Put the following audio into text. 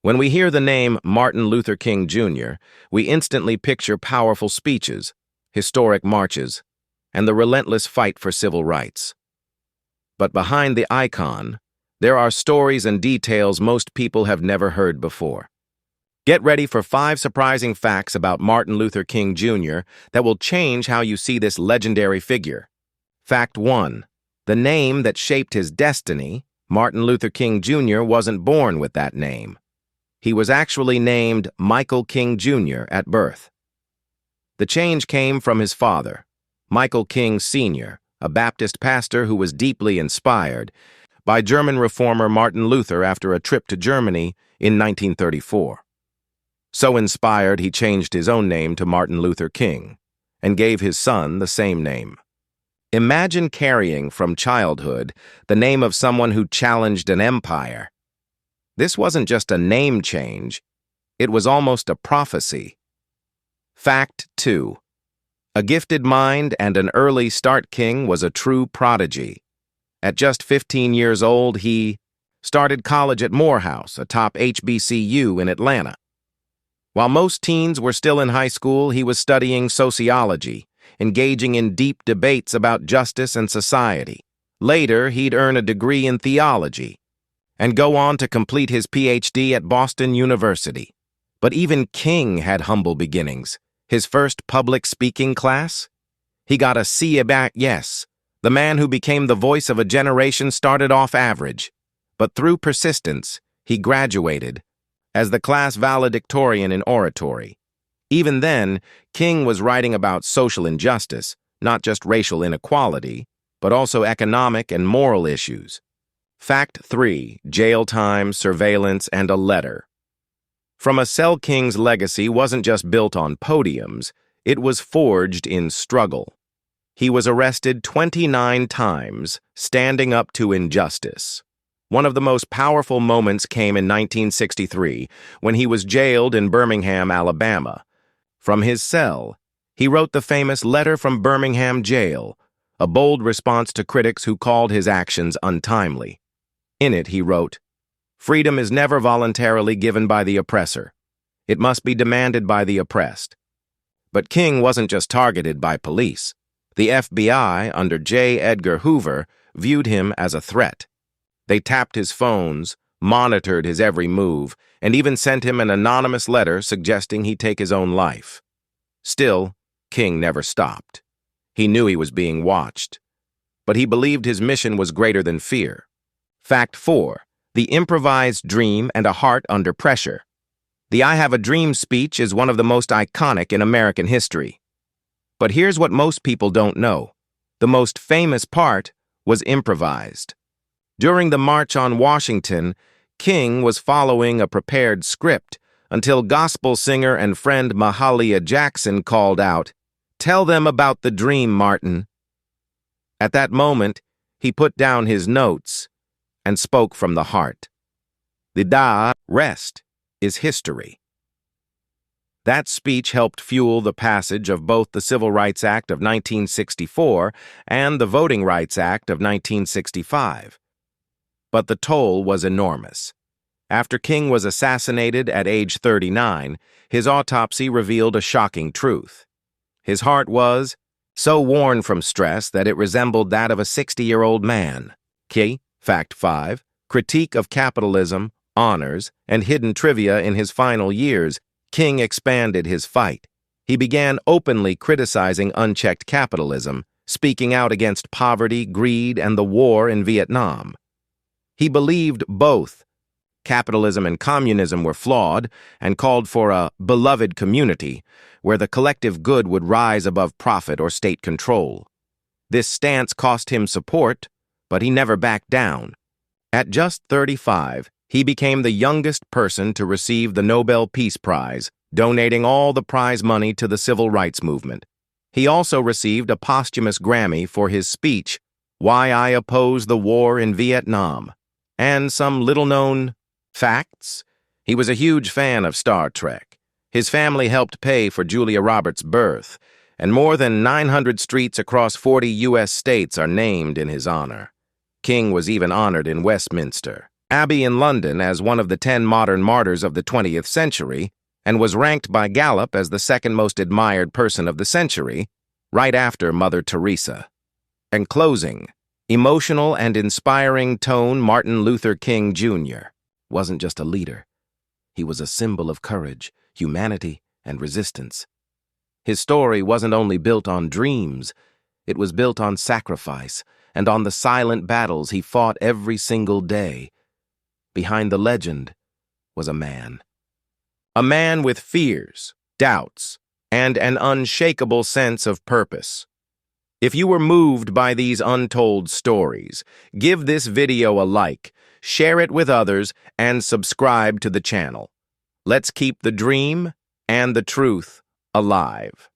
When we hear the name Martin Luther King Jr., we instantly picture powerful speeches, historic marches, and the relentless fight for civil rights. But behind the icon, there are stories and details most people have never heard before. Get ready for 5 surprising facts about Martin Luther King Jr. that will change how you see this legendary figure. Fact 1. The name that shaped his destiny, Martin Luther King Jr. wasn't born with that name. He was actually named Michael King Jr. at birth. The change came from his father, Michael King Sr., a Baptist pastor who was deeply inspired by German reformer Martin Luther after a trip to Germany in 1934. So inspired, he changed his own name to Martin Luther King and gave his son the same name. Imagine carrying from childhood the name of someone who challenged an empire. This wasn't just a name change, it was almost a prophecy. Fact 2. A gifted mind and an early start, King was a true prodigy. At just 15 years old, he started college at Morehouse, a top HBCU in Atlanta. While most teens were still in high school, he was studying sociology, engaging in deep debates about justice and society. Later, he'd earn a degree in theology and go on to complete his PhD at Boston University. But even King had humble beginnings. His first public speaking class? He got a C about yes. The man who became the voice of a generation started off average, but through persistence, he graduated as the class valedictorian in oratory. Even then, King was writing about social injustice, not just racial inequality, but also economic and moral issues. Fact 3. Jail time, surveillance, and a letter. From a cell, King's legacy wasn't just built on podiums, it was forged in struggle. He was arrested 29 times, standing up to injustice. One of the most powerful moments came in 1963, when he was jailed in Birmingham, Alabama. From his cell, he wrote the famous Letter from Birmingham Jail, a bold response to critics who called his actions untimely. In it, he wrote, "Freedom is never voluntarily given by the oppressor. It must be demanded by the oppressed." But King wasn't just targeted by police. The FBI, under J. Edgar Hoover, viewed him as a threat. They tapped his phones, monitored his every move, and even sent him an anonymous letter suggesting he take his own life. Still, King never stopped. He knew he was being watched, but he believed his mission was greater than fear. Fact 4. The improvised dream and a heart under pressure. The I Have a Dream speech is one of the most iconic in American history. But here's what most people don't know. The most famous part was improvised. During the March on Washington, King was following a prepared script until gospel singer and friend Mahalia Jackson called out, "Tell them about the dream, Martin." At that moment, he put down his notes and spoke from the heart. The rest is history. That speech helped fuel the passage of both the Civil Rights Act of 1964 and the Voting Rights Act of 1965. But the toll was enormous. After King was assassinated at age 39, his autopsy revealed a shocking truth. His heart was so worn from stress that it resembled that of a 60-year-old man. Fact 5. Critique of capitalism, honors, and hidden trivia. In his final years, King expanded his fight. He began openly criticizing unchecked capitalism, speaking out against poverty, greed, and the war in Vietnam. He believed both capitalism and communism were flawed and called for a beloved community where the collective good would rise above profit or state control. This stance cost him support, but he never backed down. At just 35, he became the youngest person to receive the Nobel Peace Prize, donating all the prize money to the civil rights movement. He also received a posthumous Grammy for his speech, "Why I Oppose the War in Vietnam." And some little-known facts: he was a huge fan of Star Trek. His family helped pay for Julia Roberts' birth, and more than 900 streets across 40 U.S. states are named in his honor. King was even honored in Westminster, Abbey in London as one of the 10 modern martyrs of the 20th century, and was ranked by Gallup as the second most admired person of the century, right after Mother Teresa. And closing, emotional and inspiring tone Martin Luther King Jr. wasn't just a leader. He was a symbol of courage, humanity, and resistance. His story wasn't only built on dreams, it was built on sacrifice and on the silent battles he fought every single day. Behind the legend was a man. A man with fears, doubts, and an unshakable sense of purpose. If you were moved by these untold stories, give this video a like, share it with others, and subscribe to the channel. Let's keep the dream and the truth alive.